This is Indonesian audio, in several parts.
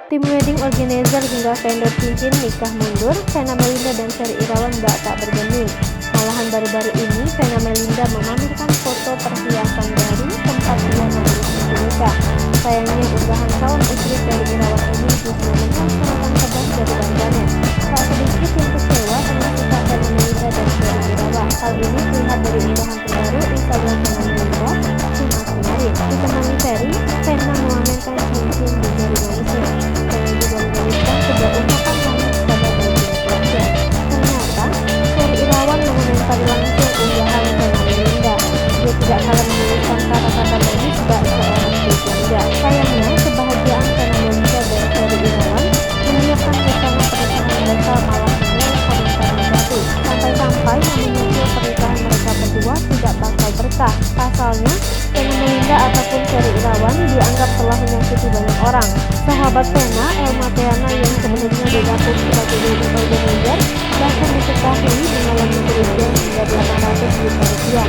Tim wedding organizer hingga vendor cincin nikah mundur, Vena Melinda dan Ferry Irawan tak bergeming. Malahan baru-baru ini Vena Melinda memamerkan foto perhiasan dari tempat ia mengambil cincin nikah. Sayangnya unggahan calon istri Ferry Irawan ini justru menuai sorotan pedas dari warganet. Tak sedikit yang kecewa dengan sikap Vena Melinda dan Ferry Irawan. Hal ini terlihat dari unggahan terbaru Instagram Vena Melinda Jumat kemarin. Ditemani Ferry, Vena memamerkan cincin di jari manisnya. Vena juga menuliskan sebuah ungkapan manis pada bagian keluarga. Ternyata Ferry Irawan mengomentari langsung unggahan Vena Melinda. Dia tidak kalah menuliskan kata-kata manis bak seorang istri janda. Sayangnya kebahagiaan Vena Melinda dan Ferry Irawan menyiapkan rencana pernikahan mereka malah menuai komentar negatif. Sampai-sampai yang menyusul pernikahan mereka berdua tidak bakal berkah. Pasalnya, Vena Melinda ataupun Ferry Irawan dianggap telah menyakiti banyak orang. Sahabat Vena, Elma Theana yang sebelumnya didapuk sebagai wedding organizer, bahkan diketahui mengalami kerugian hingga 800 juta rupiah.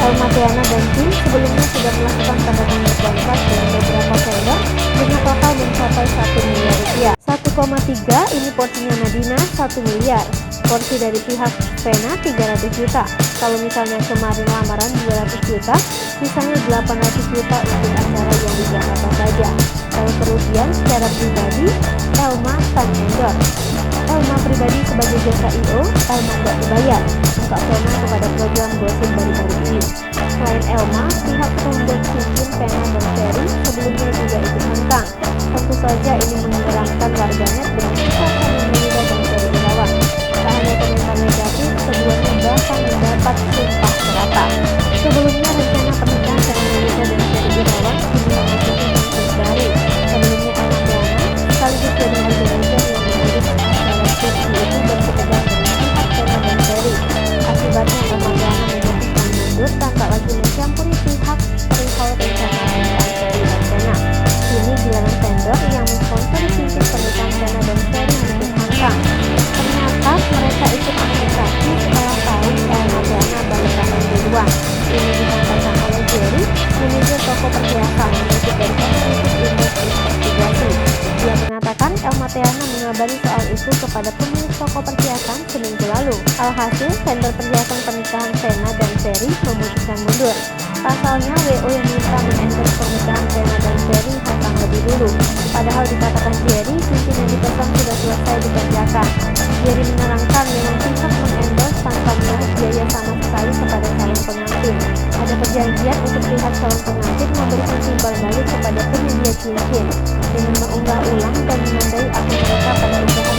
Elma Theana dan tim sebelumnya sudah melakukan tanda tangan kontrak dengan beberapa vendor dengan total mencapai 1 miliar rupiah. 1,3 ini porsinya Nadina 1 miliar. Porsi dari pihak Vena 300 juta. Kalau misalnya kemarin lamaran 200 juta, sisanya 800 juta untuk acara yang di Jakarta saja. Kalau kerugian secara pribadi, Elma tak endorse. Elma pribadi sebagai JKIO, Elma tidak dibayar. Ungkap Vena kepada program gosip baru-baru ini. Selain Elma, pihak pembeli cincin Vena dan Ferry sebelumnya juga ikut hengkang. Tentu saja ini menggeramkan warganet dengan sikap Vena Melinda dan Ferry Irawan. Tak hanya komentar negatif, keduanya bahkan mendapat sumpah serata. Sebelumnya rencana pernikahan Vena Melinda dan Ferry Irawan kini memasuki fase baru. Sebelumnya Elma Theana sekaligus wedding organizer yang mengurus acara kursi itu berketegangan dengan pihak Vena dan Ferry. Akibatnya Elma Theana memutuskan mundur dan tak lagi mencampuri pihak perihal rencana pernikahan Ferry dan Vena. Kini giliran vendor yang mensponsori cincin pernikahan Vena dan Ferry ikut hengkang. Ternyata mereka ikut administrasi setelah tahu Elma Theana balik kanan duluan. Ini disampaikan oleh Jerry, manajer toko perhiasan, mengutip dari Analytics Indeks Investigasi. Dia mengatakan Elma Theana mengabari soal itu kepada pemilik toko perhiasan seminggu lalu. Alhasil, vendor perhiasan pernikahan Vena dan Ferry memutuskan mundur. Pasalnya, WO yang minta mengendorse pernikahan Vena dan Ferry hengkang lebih dulu. Padahal dikatakan Jerry, cincin yang dipesan sudah selesai dikerjakan. Jerry menerangkan memang pihak mengendorse tanpa menarik biaya sama sekali kepada calon pengantin. Ada perjanjian untuk pihak calon pengantin memberikan timbal balik kepada penyedia cincin dengan mengunggah ulang dan menandai akun mereka pada unggahan